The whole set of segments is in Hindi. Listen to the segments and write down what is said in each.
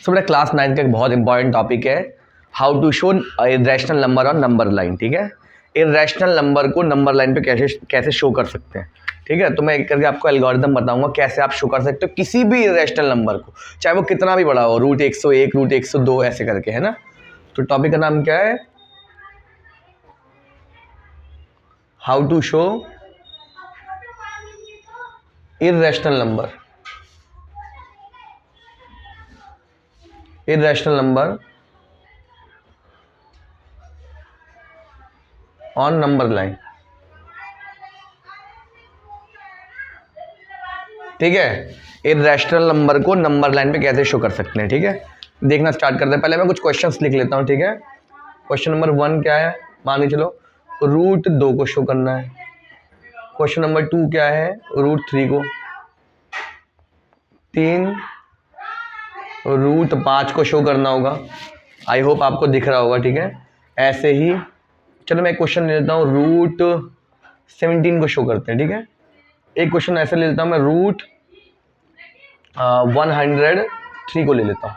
सो बेटा क्लास 9 का एक बहुत इंपॉर्टेंट टॉपिक है how to show irrational number on number line. ठीक है, इरेशनल नंबर को नंबर लाइन पे कैसे शो कर सकते हैं। ठीक है, तो मैं एक करके आपको एल्गोरिथम बताऊंगा कैसे आप शो कर सकते हो किसी भी इरेशनल नंबर को, चाहे वो कितना भी बड़ा हो, रूट 101, रूट 102 ऐसे करके, है ना। तो टॉपिक का नाम क्या है, how to show irrational number on number line. ठीक है, इरेशनल नंबर को नंबर लाइन पे कैसे शो कर सकते हैं। ठीक है, देखना स्टार्ट करते हैं। पहले मैं कुछ क्वेश्चंस लिख लेता हूँ। ठीक है, क्वेश्चन नंबर 1 क्या है, मान के चलो रूट 2 को शो करना है। क्वेश्चन नंबर 2 क्या है, रूट 3 को। 3 रूट 5 को शो करना होगा। आई होप आपको दिख रहा होगा। ठीक है, ऐसे ही चलो मैं एक क्वेश्चन ले लेता हूँ, रूट 17 को शो करते हैं। ठीक है, एक क्वेश्चन ऐसे ले लेता हूँ मैं, रूट 103 को ले लेता हूँ।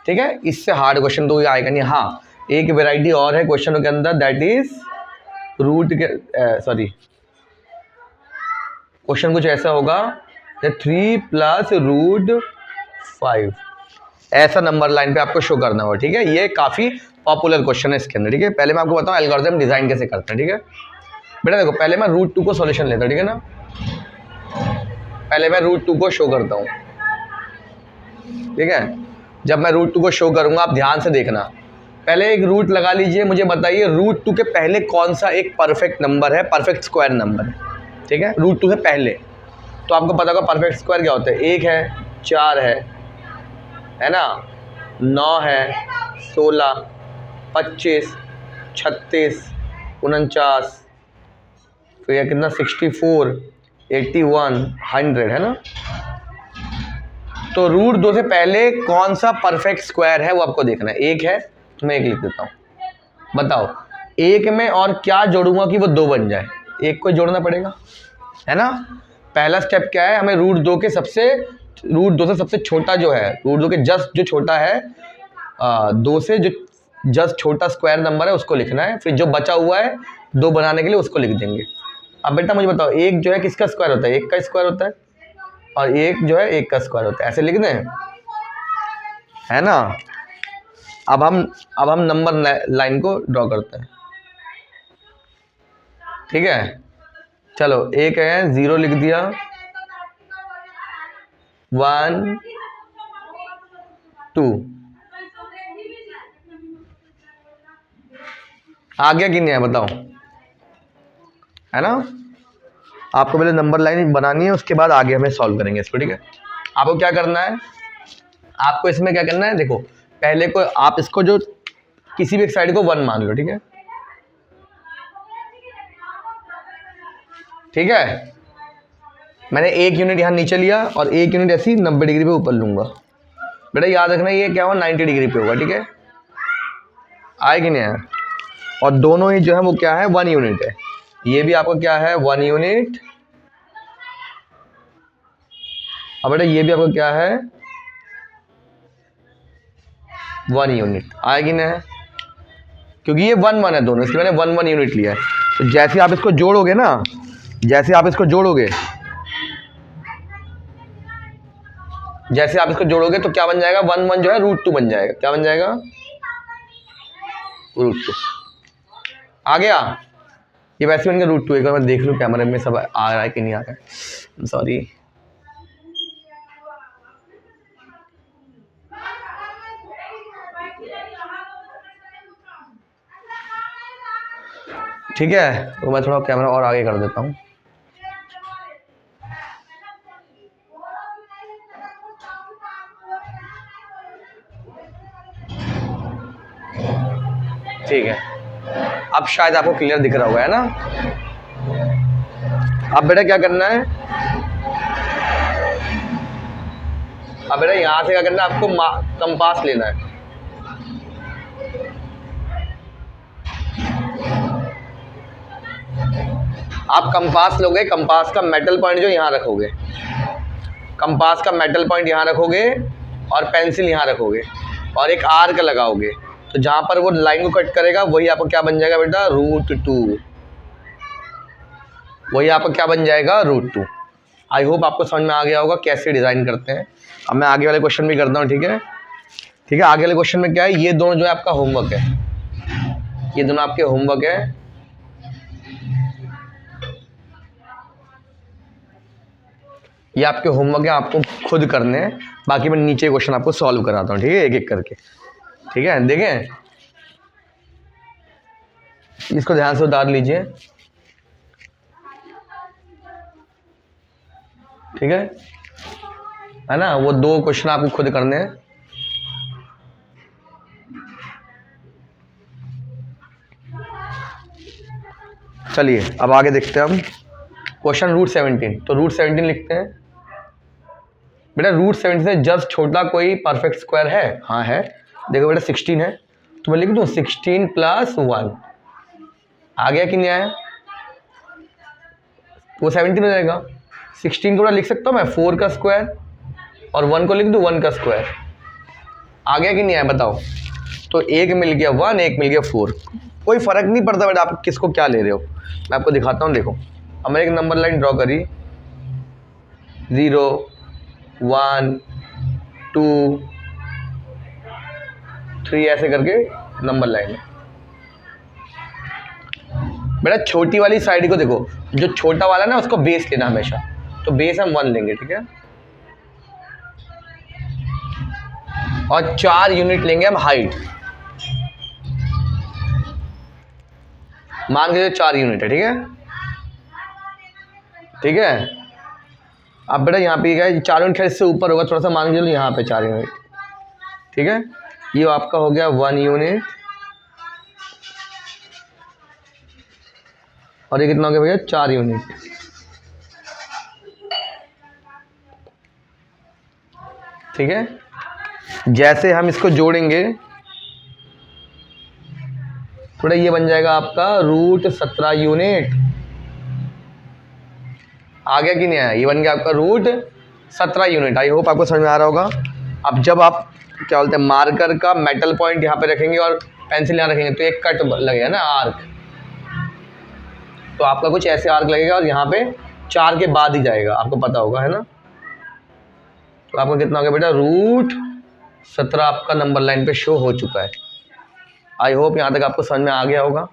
ठीक है, इससे हार्ड क्वेश्चन तो आएगा नहीं। हाँ, एक वेराइटी और है क्वेश्चनों के अंदर, दैट इज रूट के क्वेश्चन कुछ ऐसा होगा 3 + रूट 5 ऐसा नंबर लाइन पे आपको शो करना होगा। ठीक है, ये काफ़ी पॉपुलर क्वेश्चन है इसके अंदर। ठीक है, पहले मैं आपको बताऊँ एल्गोरिथम डिज़ाइन कैसे करते हैं। ठीक है बेटा, देखो पहले मैं रूट 2 को सॉल्यूशन लेता हूँ। ठीक है ना, पहले मैं रूट 2 को शो करता हूँ। ठीक है, जब मैं रूट 2 को शो करूँगा आप ध्यान से देखना। पहले एक रूट लगा लीजिए, मुझे बताइए रूट 2 के पहले कौन सा एक परफेक्ट नंबर है, परफेक्ट स्क्वायर नंबर है। ठीक है, रूट 2 से पहले तो आपको पता होगा परफेक्ट स्क्वायर क्या होता है। 1 है, 4 है ना, 9 है, 16, 25, 36, 49, फिर यह कितना 64, 81, 100 है ना। तो रूट 2 से पहले कौन सा परफेक्ट स्क्वायर है वो आपको देखना है। 1 है तो मैं 1 लिख देता हूँ। बताओ 1 में और क्या जोड़ूंगा कि वो 2 बन जाए। 1 को जोड़ना पड़ेगा, है ना। पहला स्टेप क्या है, हमें रूट 2 से सबसे छोटा जो है, रूट 2 के जस्ट जो छोटा है 2 से जो जस्ट छोटा स्क्वायर नंबर है उसको लिखना है। फिर जो बचा हुआ है 2 बनाने के लिए उसको लिख देंगे। अब बेटा मुझे बताओ 1 जो है किसका स्क्वायर होता है, 1 का स्क्वायर होता है, और 1 जो है 1 का स्क्वायर होता है। ऐसे लिख दें, है ना। अब हम नंबर लाइन को ड्रॉ करते हैं। ठीक है, चलो 1 है, 0 लिख दिया, 1 2 आ गया कि नहीं है बताओ, है ना। आपको पहले नंबर लाइन बनानी है, उसके बाद आगे हमें सॉल्व करेंगे इसको। ठीक है, आपको क्या करना है, आपको इसमें क्या करना है, देखो पहले को आप इसको जो किसी भी एक साइड को 1 मान लो। ठीक है, ठीक है, मैंने 1 यूनिट यहाँ नीचे लिया और 1 यूनिट ऐसी 90 डिग्री पे ऊपर लूंगा। बेटा याद रखना ये क्या होगा, 90 डिग्री पे होगा। ठीक है, आए कि नहीं आया। और दोनों ही जो है वो क्या है, 1 यूनिट है। ये भी आपका क्या है, 1 यूनिट। अब बेटा ये भी आपका क्या है, 1 यूनिट। आए कि नहीं है, क्योंकि ये 1 1 है दोनों, इसलिए मैंने 1 1 यूनिट लिया है। तो जैसे आप इसको जोड़ोगे ना, जैसे आप इसको जोड़ोगे तो क्या बन जाएगा, 1 1 जो है रूट 2 बन जाएगा। क्या बन जाएगा, रूट 2 आ गया। ये वैसे बन गया रूट 2। एक बार मैं देख लूँ कैमरे में सब आ रहा है कि नहीं आ रहा है, सॉरी। ठीक है, तो मैं थोड़ा कैमरा और आगे कर देता हूँ। ठीक है, अब शायद आपको क्लियर दिख रहा होगा, है ना। अब बेटा क्या करना है, अब बेटा यहाँ से क्या करना है, आपको कंपास लेना है। आप कंपास लोगे, कंपास का मेटल पॉइंट जो यहाँ रखोगे, कंपास का मेटल पॉइंट यहाँ रखोगे और पेंसिल यहाँ रखोगे और एक आर्क लगाओगे, तो जहाँ पर वो लाइन को कट करेगा वही आपका क्या बन जाएगा बेटा, √2। वही आपका क्या बन जाएगा, √2। आई होप आपको समझ में आ गया होगा कैसे डिज़ाइन करते हैं। अब मैं आगे वाले क्वेश्चन भी करता हूँ, ठीक है। ठीक है, आगे वाले क्वेश्चन में क्या है, ये दोनों जो है आपका होमवर्क है, ये दोनों आपके होमवर्क है। ये आपके होमवर्क है, आपको खुद करने हैं। बाकी मैं नीचे क्वेश्चन आपको सॉल्व कराता हूँ, ठीक है, एक एक करके। ठीक है, देखें, इसको ध्यान से उतार लीजिए। ठीक है ना, वो 2 क्वेश्चन आपको खुद करने हैं। चलिए अब आगे देखते हैं हम क्वेश्चन √17। तो √17 लिखते हैं। बेटा √17 से जस्ट छोटा कोई परफेक्ट स्क्वायर है? हाँ है। देखो बेटा 16 है, तो मैं लिख दूँ 16 + 1। आ गया कि नहीं आया? वो 17 हो जाएगा। 16 को लिख सकता हूँ मैं 4 का स्क्वायर, और 1 को लिख दूँ 1 का स्क्वायर। आ गया कि नहीं आया बताओ? तो एक मिल गया 1, एक मिल गया 4। कोई फ़र्क नहीं पड़ता बेटा आप किसको क्या ले रहे हो। मैं आपको दिखाता हूँ, देखो। अब मैंने एक नंबर लाइन ड्रॉ करी, 0 1 2 3 ऐसे करके नंबर लाइन है। बेटा छोटी वाली साइड को देखो, जो छोटा वाला ना उसको बेस लेना हमेशा, तो बेस हम 1 लेंगे, ठीक है। और 4 यूनिट लेंगे हम हाइट, मान के 4 यूनिट है, ठीक है। ठीक है, अब बेटा यहाँ पे क्या है, 4 यूनिट इससे ऊपर होगा थोड़ा सा, मान के चलो यहाँ पे 4 यूनिट, ठीक है। ये आपका हो गया 1 यूनिट, और ये कितना हो गया भैया, 4 यूनिट। ठीक है, जैसे हम इसको जोड़ेंगे थोड़ा, ये बन जाएगा आपका √17 यूनिट। आ गया कि नहीं आया? ये बन गया आपका √17 यूनिट। आई होप आपको समझ में आ रहा होगा। अब जब आप क्या बोलते हैं, मार्कर का मेटल पॉइंट यहाँ पे रखेंगे और पेंसिल यहाँ रखेंगे, तो एक कट लगेगा ना, आर्क। तो आपका कुछ ऐसे आर्क लगेगा और यहाँ पे 4 के बाद ही जाएगा, आपको पता होगा, है ना। तो आपका कितना हो गया बेटा, √17 आपका नंबर लाइन पे शो हो चुका है। आई होप यहाँ तक आपको समझ में आ गया होगा।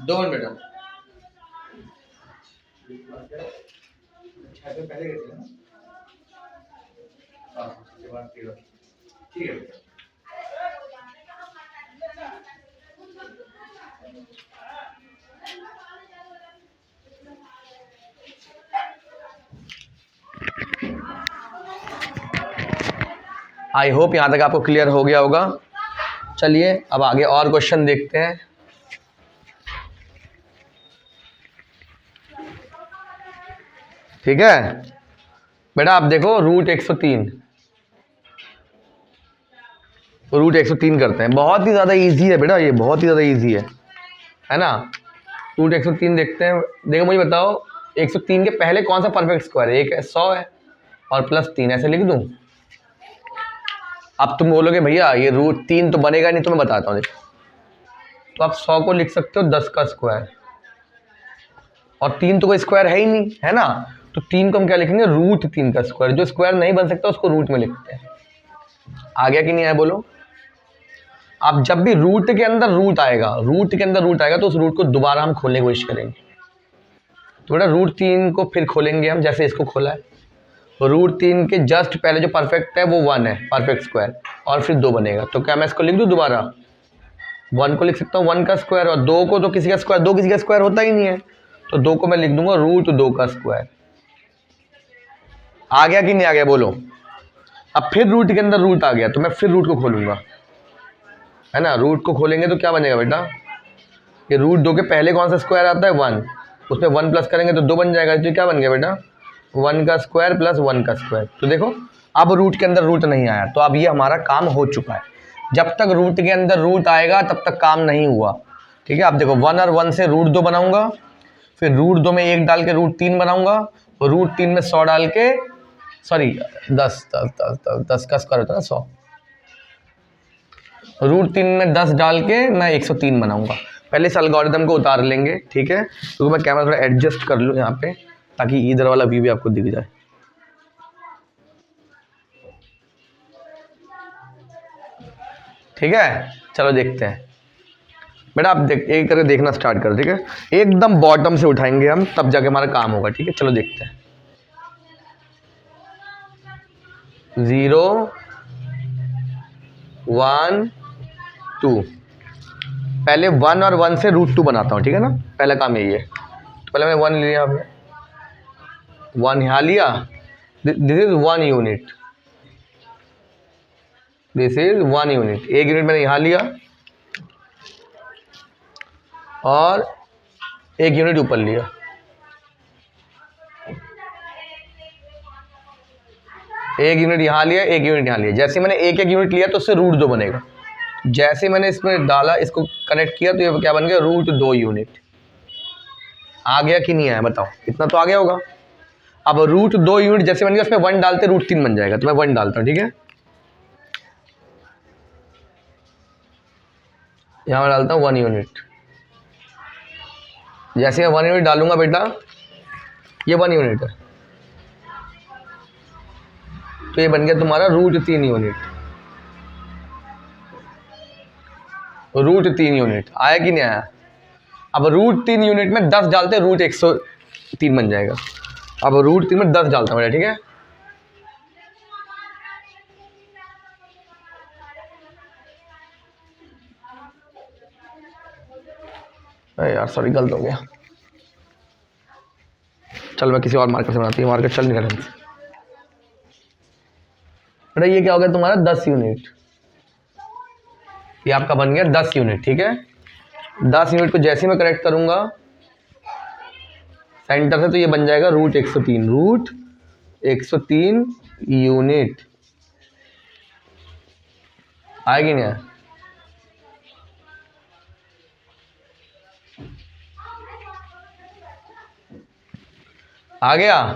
दो मिनट बेटा, पहले गए थे ना, ठीक है। आई होप यहाँ तक आपको क्लियर हो गया होगा। चलिए अब आगे और क्वेश्चन देखते हैं। ठीक है बेटा, आप देखो √103 करते हैं। बहुत ही ज़्यादा इजी है बेटा, ये बहुत ही ज़्यादा इजी है ना। √103 देखते हैं। देखो मुझे बताओ, 103 के पहले कौन सा परफेक्ट स्क्वायर है? एक है 100 है और +3, ऐसे लिख दूँ। अब तुम बोलोगे भैया ये √3 तो बनेगा नहीं, तो मैं बताता हूँ। देखो, तो आप 100 को लिख सकते हो 10 का स्क्वायर, और 3 तो कोई स्क्वायर है ही नहीं, है ना। तो 3 को हम क्या लिखेंगे, √3 का स्क्वायर। जो स्क्वायर नहीं बन सकता उसको रूट में लिखते हैं। आ गया कि नहीं आया बोलो? अब जब भी रूट के अंदर रूट आएगा, तो उस रूट को दोबारा हम खोलने की कोशिश करेंगे। तो बेटा √3 को फिर खोलेंगे हम, जैसे इसको खोला है। √3 के जस्ट पहले जो परफेक्ट है वो 1 है, परफेक्ट स्क्वायर, और फिर 2 बनेगा। तो क्या मैं इसको लिख दूँ दोबारा? 1 को लिख सकता हूँ 1 का स्क्वायर, और 2 को तो किसी का स्क्वायर, 2 किसी का स्क्वायर होता ही नहीं है, तो 2 को मैं लिख दूंगा √2 का स्क्वायर। आ गया कि नहीं आ गया बोलो? अब फिर रूट के अंदर रूट आ गया, तो मैं फिर रूट को खोलूंगा, है ना। रूट को खोलेंगे तो क्या बनेगा बेटा, ये √2 के पहले कौन सा स्क्वायर आता है, 1, उस पर 1 प्लस करेंगे तो 2 बन जाएगा, तो क्या बन गया बेटा 1 का स्क्वायर प्लस 1 का स्क्वायर। तो देखो अब रूट के अंदर रूट नहीं आया, तो अब ये हमारा काम हो चुका है। जब तक रूट के अंदर रूट आएगा तब तक काम नहीं हुआ, ठीक है। अब देखो 1 और 1 से रूट 2 बनाऊंगा, फिर रूट 2 में 1 डाल के रूट 3 बनाऊंगा, और रूट 3 में 100 डाल के, सॉरी 10 का स्क्वायर होता है ना 100, रूट 3 में 10 डाल के मैं 103 बनाऊंगा। पहले इस एल्गोरिथम को उतार लेंगे, ठीक है। तो मैं कैमरा थोड़ा एडजस्ट कर लूँ यहाँ पे, ताकि इधर वाला व्यू भी आपको दिख जाए। ठीक है, चलो देखते हैं बेटा। आप एक करके देखना स्टार्ट कर, ठीक है। एकदम बॉटम से उठाएंगे हम, तब जाके हमारा काम होगा, ठीक है। चलो देखते हैं। 0 1 2, पहले 1 और 1 से रूट 2 बनाता हूँ, ठीक है ना। पहला काम यही है। तो पहले मैंने 1 लिया, 1 यहाँ लिया, this is 1 unit, this is 1 unit. 1 unit मैंने यहाँ लिया और 1 यूनिट ऊपर लिया। एक यूनिट यहाँ लिया, 1 यूनिट यहाँ लिया। जैसे मैंने एक यूनिट लिया तो उससे रूट 2 बनेगा। जैसे मैंने इसमें डाला, इसको कनेक्ट किया, तो ये क्या बन गया रूट 2 यूनिट। आ गया कि नहीं आया बताओ, इतना तो आ गया होगा। अब रूट 2 यूनिट जैसे बन गया, उसमें 1 डालते रूट 3 बन जाएगा, तो मैं 1 डालता हूँ, ठीक है। यहाँ मैं डालता हूँ 1 यूनिट। जैसे मैं 1 यूनिट डालूंगा बेटा, ये 1 यूनिट है, तो ये बन गया तुम्हारा रूट 3 यूनिट। रूट 3 यूनिट आया कि नहीं आया। अब रूट 3 यूनिट में 10 डालते रूट 103 बन जाएगा। अब रूट 3 में 10 डालता हूँ, ठीक है। अरे यार सॉरी, गलत हो गया। चल मैं किसी और मार्केट से बनाती हूँ, मार्केट चल नहीं रहा। बेटा ये क्या हो गया तुम्हारा 10 यूनिट, ये आपका बन गया 10 यूनिट, ठीक है। 10 यूनिट को जैसे मैं कनेक्ट करूंगा सेंटर से, तो ये बन जाएगा रूट 103, रूट 103 यूनिट। आएगी नहीं आ गया।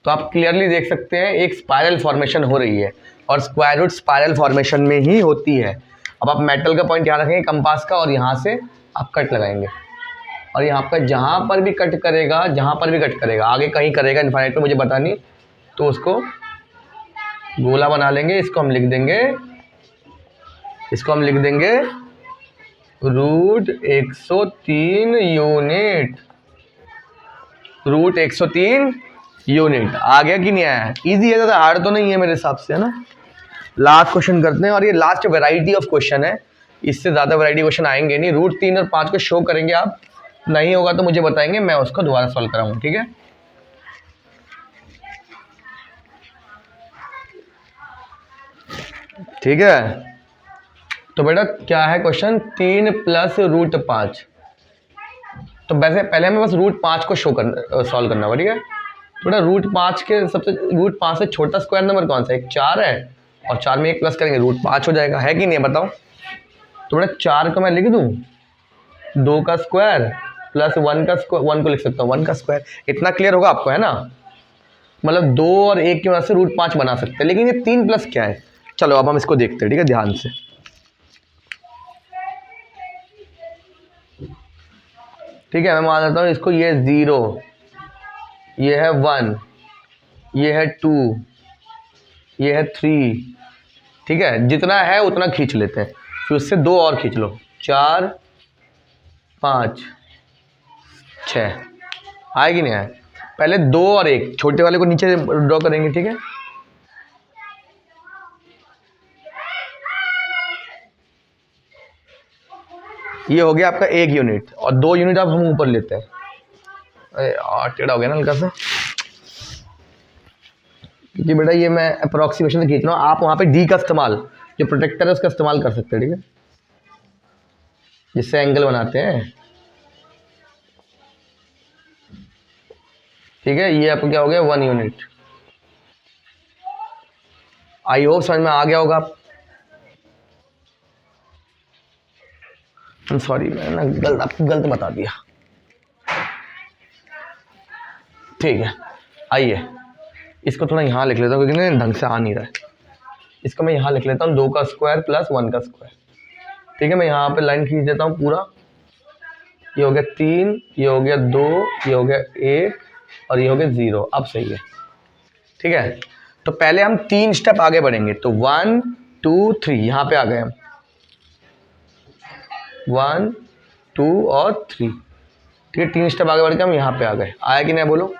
तो आप क्लियरली देख सकते हैं एक स्पाइरल फॉर्मेशन हो रही है, और स्क्वायर रूट स्पाइरल फॉर्मेशन में ही होती है। अब आप मेटल का पॉइंट यहाँ रखेंगे कंपास का, और यहाँ से आप कट लगाएंगे, और यहाँ पर जहाँ पर भी कट करेगा, जहाँ पर भी कट करेगा, आगे कहीं करेगा इनफाइनाइट पे मुझे पता नहीं, तो उसको गोला बना लेंगे। इसको हम लिख देंगे, इसको हम लिख देंगे रूट 103 यूनिट, रूट 103 यूनिट। आ गया कि नहीं आया। इजी है, ज़्यादा हार्ड तो नहीं है मेरे हिसाब से, है ना। लास्ट क्वेश्चन करते हैं, और ये लास्ट वैरायटी ऑफ क्वेश्चन है, इससे ज़्यादा वैरायटी क्वेश्चन आएंगे नहीं। रूट 3 और 5 को शो करेंगे आप, नहीं होगा तो मुझे बताएंगे, मैं उसको दोबारा सॉल्व कराऊंगा, ठीक है। ठीक है, तो बेटा क्या है क्वेश्चन, 3 प्लस रूट 5। तो वैसे पहले हमें बस रूट 5 को शो कर सॉल्व करना होगा, ठीक है। तो बेटा रूट 5 के सबसे, रूट 5 से छोटा स्क्वायर नंबर कौन सा है, 4 है, और 4 में 1 प्लस करेंगे रूट 5 हो जाएगा, है कि नहीं है बताओ। तो बेटा 4 को मैं लिख दूँ 2 का स्क्वायर प्लस 1 का स्क्वायर, 1 को लिख सकता हूँ 1 का स्क्वायर। इतना क्लियर होगा आपको, है ना। मतलब 2 और 1 की वजह से रूट 5 बना सकते हैं, लेकिन ये 3 प्लस क्या है। चलो अब हम इसको देखते हैं, ठीक है, ध्यान से। ठीक है, मैं मान लेता हूँ इसको, ये 0, ये है 1, ये है 2, ये है 3, ठीक है। जितना है उतना खींच लेते हैं, फिर उससे 2 और खींच लो, 4 5 6। आएगी नहीं आए। पहले 2 और 1, छोटे वाले को नीचे ड्रॉ करेंगे, ठीक है। ये हो गया आपका 1 यूनिट, और 2 यूनिट आप हम ऊपर लेते हैं। अरे यार टेढ़ा हो गया ना हल्का सा, क्योंकि बेटा ये मैं अप्रॉक्सीमेशन से खींच रहा हूँ। आप वहाँ पे डी का इस्तेमाल, जो प्रोटेक्टर है उसका इस्तेमाल कर सकते हैं, ठीक है, जिससे एंगल बनाते हैं। ठीक है, ये आपको क्या हो गया 1 यूनिट। आई होप समझ में आ गया होगा। सॉरी मैंने ना आपको गलत बता दिया। ठीक है, आइए इसको थोड़ा यहाँ लिख लेता हूँ क्योंकि ना ढंग से आ नहीं रहा है। इसको मैं यहाँ लिख लेता हूँ 2 का स्क्वायर प्लस 1 का स्क्वायर। ठीक है, मैं यहाँ पे लाइन खींच देता हूँ पूरा। ये हो गया 3, ये हो गया 2, ये हो गया 1 और ये हो गया 0। अब सही है। ठीक है, तो पहले हम 3 स्टेप आगे बढ़ेंगे। तो 1 2 3 यहाँ पे आ गए हम, 1 2 और 3। ठीक है, 3 स्टेप आगे बढ़ के हम यहाँ पे आ गए। आया कि नहीं बोलो?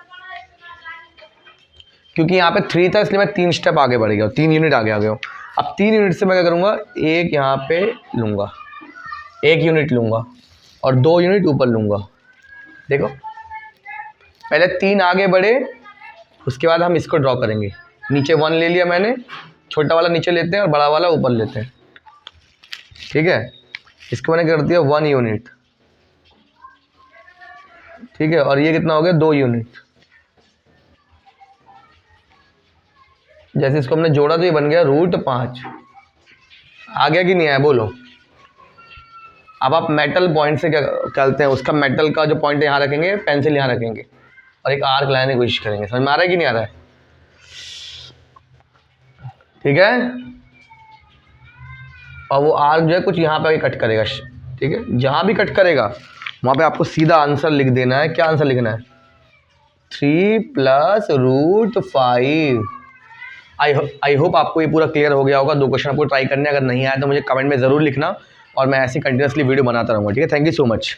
क्योंकि यहाँ पे 3 था इसलिए मैं 3 स्टेप आगे बढ़ गया, 3 यूनिट आगे आ गया हूँ। अब 3 यूनिट से मैं क्या करूँगा, एक यहाँ पे लूँगा, 1 यूनिट लूँगा और 2 यूनिट ऊपर लूँगा। देखो पहले 3 आगे बढ़े, उसके बाद हम इसको ड्रॉ करेंगे। नीचे 1 ले लिया मैंने, छोटा वाला नीचे लेते हैं और बड़ा वाला ऊपर लेते हैं। ठीक है, इसको मैंने कर दिया 1 यूनिट। ठीक है, और ये कितना हो गया 2 यूनिट। जैसे इसको हमने जोड़ा तो ये बन गया √5। आ गया कि नहीं आया बोलो? अब आप मेटल पॉइंट से क्या करते हैं, उसका मेटल का जो पॉइंट यहाँ रखेंगे, पेंसिल यहाँ रखेंगे और एक आर्क लगाने की कोशिश करेंगे। समझ में आ रहा है कि नहीं आ रहा है? ठीक है, और वो आर्क जो है कुछ यहाँ पे कट करेगा। ठीक है, जहाँ भी कट करेगा वहाँ पे आपको सीधा आंसर लिख देना है। क्या आंसर लिखना है? 3 + √5। आई होप आपको ये पूरा क्लियर हो गया होगा। 2 क्वेश्चन आपको ट्राई करने, अगर नहीं आया तो मुझे कमेंट में ज़रूर लिखना और मैं ऐसी कंटिन्यूसली वीडियो बनाता रहूँगा। ठीक है, थैंक यू सो मच।